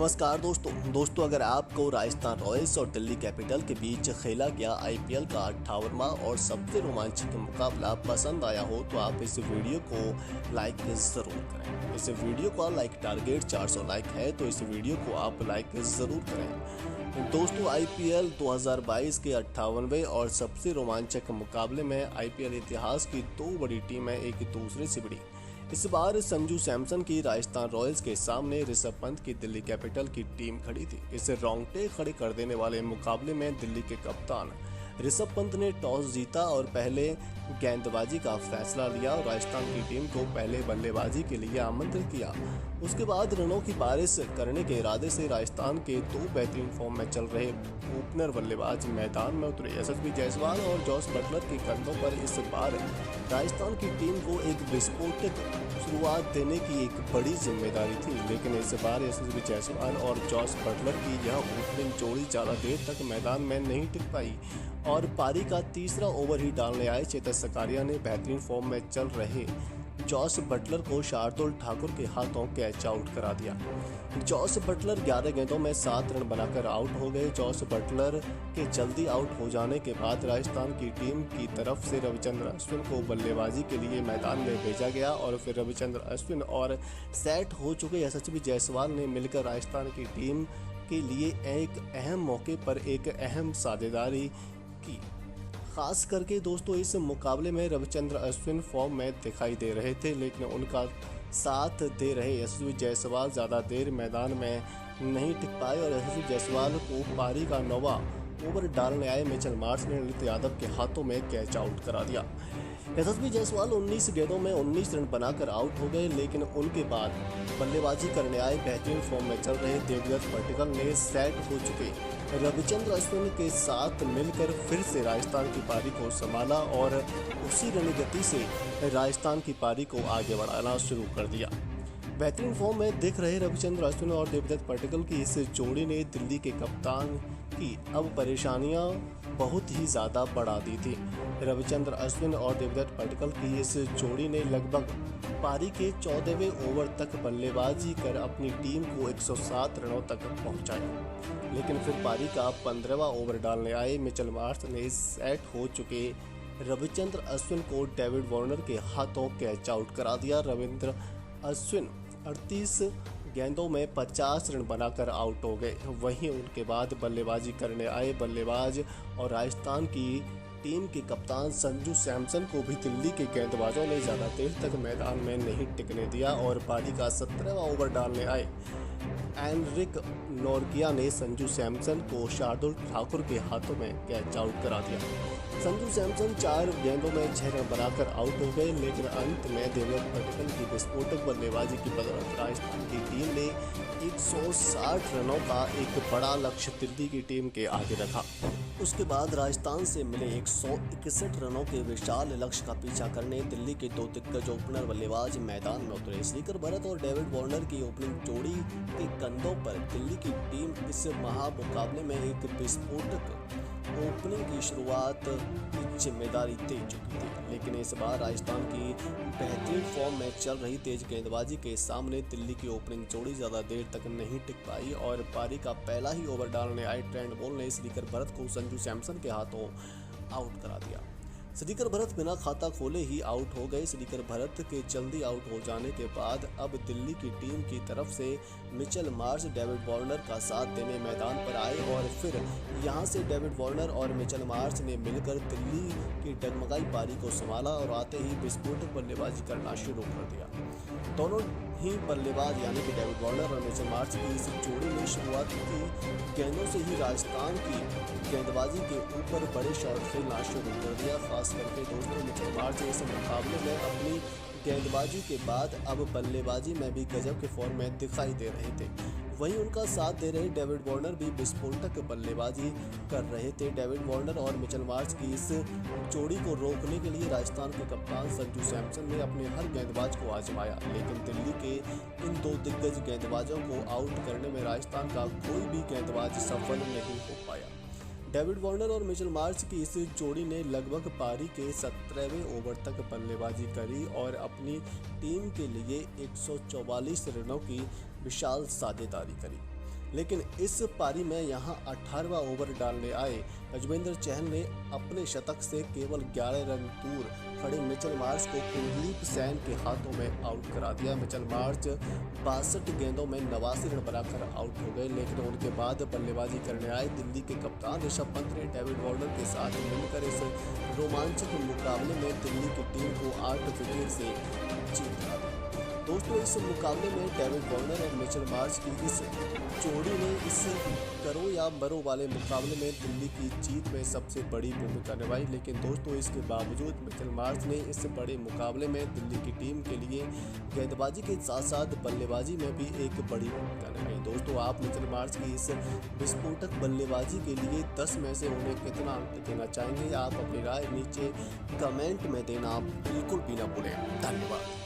नमस्कार दोस्तों अगर आपको राजस्थान रॉयल्स और दिल्ली कैपिटल के बीच खेला गया आईपीएल का 58वां और सबसे रोमांचक मुकाबला पसंद आया हो तो आप इस वीडियो को लाइक ज़रूर करें। इस वीडियो का लाइक टारगेट 400 लाइक है तो इस वीडियो को आप लाइक ज़रूर करें। दोस्तों आईपीएल 2022 के 58वें और सबसे रोमांचक मुकाबले में आईपीएल इतिहास की दो बड़ी टीमें एक दूसरे से भिड़ी। इस बार संजू सैमसन की राजस्थान रॉयल्स के सामने ऋषभ पंत की दिल्ली कैपिटल की टीम खड़ी थी। इस रोंगटे खड़े कर देने वाले मुकाबले में दिल्ली के कप्तान ऋषभ पंत ने टॉस जीता और पहले गेंदबाजी का फैसला लिया और राजस्थान की टीम को पहले बल्लेबाजी के लिए आमंत्रित किया। उसके बाद रनों की बारिश करने के इरादे से राजस्थान के दो बेहतरीन फॉर्म में चल रहे ओपनर बल्लेबाज मैदान में उतरे। यशस्वी जायसवाल और जॉस बटलर के कंधों पर इस बार राजस्थान की टीम को एक विस्फोटक शुरुआत देने की एक बड़ी जिम्मेदारी थी, लेकिन इस बार यशस्वी जायसवाल और जॉस बटलर की यह ओपनिंग जोड़ी ज़्यादा देर तक मैदान में नहीं टिक पाई और पारी का तीसरा ओवर ही डालने आए चेतेश्वर सकारिया ने बेहतरीन फॉर्म में चल रहे जॉस बटलर को शार्दुल ठाकुर के हाथों कैच आउट करा दिया। जॉस बटलर 11 गेंदों में 7 रन बनाकर आउट हो गए। जॉस बटलर के जल्दी आउट हो जाने के बाद राजस्थान की टीम की तरफ से रविचंद्र अश्विन को बल्लेबाजी के लिए मैदान में भेजा गया और फिर रविचंद्र अश्विन और सेट हो चुके यशस्वी जायसवाल ने मिलकर राजस्थान की टीम के लिए एक अहम मौके पर एक अहम साझेदारी की। खास करके दोस्तों इस मुकाबले में रविचंद्र अश्विन फॉर्म में दिखाई दे रहे थे, लेकिन उनका साथ दे रहे यशस्वी जायसवाल ज़्यादा देर मैदान में नहीं टिक पाए और यशस्वी जायसवाल को पारी का 9वां ओवर डालने आए मिचेल मार्श ने ललित यादव के हाथों में कैच आउट करा दिया। यशस्वी जायसवाल 19 गेंदों में 19 रन बनाकर आउट हो गए, लेकिन उनके बाद बल्लेबाजी करने आए बेहतरीन फॉर्म में चल रहे देवदत्त पट्टिकल ने सेट हो चुके रविचंद्र अश्विन के साथ मिलकर फिर से राजस्थान की पारी को संभाला और उसी रणनीति से राजस्थान की पारी को आगे बढ़ाना शुरू कर दिया। बेहतरीन फॉर्म में दिख रहे रविचंद्र अश्विन और देवदत्त पट्टिकल की इस जोड़ी ने दिल्ली के कप्तान की अब परेशानियां बहुत ही ज़्यादा बढ़ा दी थी। रविचंद्र अश्विन और देवदत्त पट्टिकल की इस जोड़ी ने लगभग पारी के 14वें ओवर तक बल्लेबाजी कर अपनी टीम को 107 रनों तक पहुंचाया, लेकिन फिर पारी का 15वां ओवर डालने आए मिचेल मार्श ने सेट हो चुके रविचंद्र अश्विन को डेविड वार्नर के हाथों कैच आउट करा दिया। रविंद्र अश्विन 38 गेंदों में 50 रन बनाकर आउट हो गए। वहीं उनके बाद बल्लेबाजी करने आए बल्लेबाज और राजस्थान की टीम के कप्तान संजू सैमसन को भी दिल्ली के गेंदबाजों ने ज़्यादा देर तक मैदान में नहीं टिकने दिया और पारी का 17वां ओवर डालने आए एनरिक नोर्गिया ने संजू सैमसन को शार्दुल ठाकुर के हाथों में कैच आउट करा दिया। संजू सैमसन 4 गेंदों में 6 रन बनाकर आउट हो गए, लेकिन अंत में देवदत्त पट्टिकल की विस्फोटक बल्लेबाजी की बदौलत राजस्थान की टीम ने 160 रनों का एक बड़ा लक्ष्य दिल्ली की टीम के आगे रखा। उसके बाद राजस्थान से मिले 161 रनों के विशाल लक्ष्य का पीछा करने दिल्ली के दो दिग्गज ओपनर बल्लेबाज मैदान में उतरे। श्रीकर भरत और डेविड वार्नर की ओपनिंग जोड़ी के कंधों पर दिल्ली की टीम इस महामुकाबले में एक विस्फोटक ओपनिंग की शुरुआत की जिम्मेदारी दे चुकी थी, लेकिन इस बार राजस्थान की बेहतरीन फॉर्म में चल रही तेज गेंदबाजी के सामने दिल्ली की ओपनिंग जोड़ी ज़्यादा देर तक नहीं टिक पाई और पारी का पहला ही ओवर डालने आए ट्रेंट बोल्ट ने श्रीकर भरत को संजू सैमसन के हाथों आउट करा दिया। श्रीकर भरत बिना खाता खोले ही आउट हो गए। श्रीकर भरत के जल्दी आउट हो जाने के बाद अब दिल्ली की टीम की तरफ से मिचेल मार्श डेविड वार्नर का साथ देने मैदान पर आए और फिर यहां से डेविड वार्नर और मिचेल मार्श ने मिलकर दिल्ली की डगमगाई पारी को संभाला और आते ही विस्फोटक बल्लेबाजी करना शुरू कर दिया। दोनों ही बल्लेबाज यानी कि डेविड वार्नर और मिचेल मार्श की इस जोड़ी ने शुरुआत की गेंदों से ही राजस्थान की गेंदबाजी के ऊपर बड़े शॉट खेलना शुरू कर दिया। खास करके दोस्तों मिचेल मार्श इस मुकाबले में अपनी गेंदबाजी के बाद अब बल्लेबाजी में भी गजब के फॉर्म में दिखाई दे रहे थे। वहीं उनका साथ दे रहे डेविड वार्नर भी विस्फोटक बल्लेबाजी कर रहे थे। डेविड वार्नर और मिचेल मार्श की इस जोड़ी को रोकने के लिए राजस्थान के कप्तान संजू सैमसन ने अपने हर गेंदबाज को आजमाया, लेकिन दिल्ली के इन दो दिग्गज गेंदबाजों को आउट करने में राजस्थान का कोई भी गेंदबाज सफल नहीं हो पाया। डेविड वार्नर और मिचेल मार्श की इस जोड़ी ने लगभग पारी के 17वें ओवर तक बल्लेबाजी करी और अपनी टीम के लिए 144 रनों की विशाल साझेदारी करी। लेकिन इस पारी में यहां 18वां ओवर डालने आए युजवेंद्र चहल ने अपने शतक से केवल 11 रन दूर खड़े मिचेल मार्श को कुलदीप सैन के हाथों में आउट करा दिया। मिचेल मार्श 62 गेंदों में 89 रन बनाकर आउट हो गए, लेकिन उनके बाद बल्लेबाजी करने आए दिल्ली के कप्तान ऋषभ पंत ने डेविड वार्नर के साथ मिलकर इस रोमांचक मुकाबले में दिल्ली की टीम को 8 विकेट से जीत दिया। दोस्तों, इस मुकाबले में डेविड वार्नर और मिचेल मार्श की इस जोड़ी ने इस करो या मरो वाले मुकाबले में दिल्ली की जीत में सबसे बड़ी भूमिका निभाई। लेकिन दोस्तों, इसके बावजूद मिचेल मार्श ने इस बड़े मुकाबले में दिल्ली की टीम के लिए गेंदबाजी के साथ साथ बल्लेबाजी में भी एक बड़ी भूमिका निभाई। दोस्तों, आप मिचेल मार्श की इस विस्फोटक बल्लेबाजी के लिए 10 में से उन्हें कितना अंक देना चाहेंगे? आप अपनी राय नीचे कमेंट में देना बिल्कुल भी ना भूलें। धन्यवाद।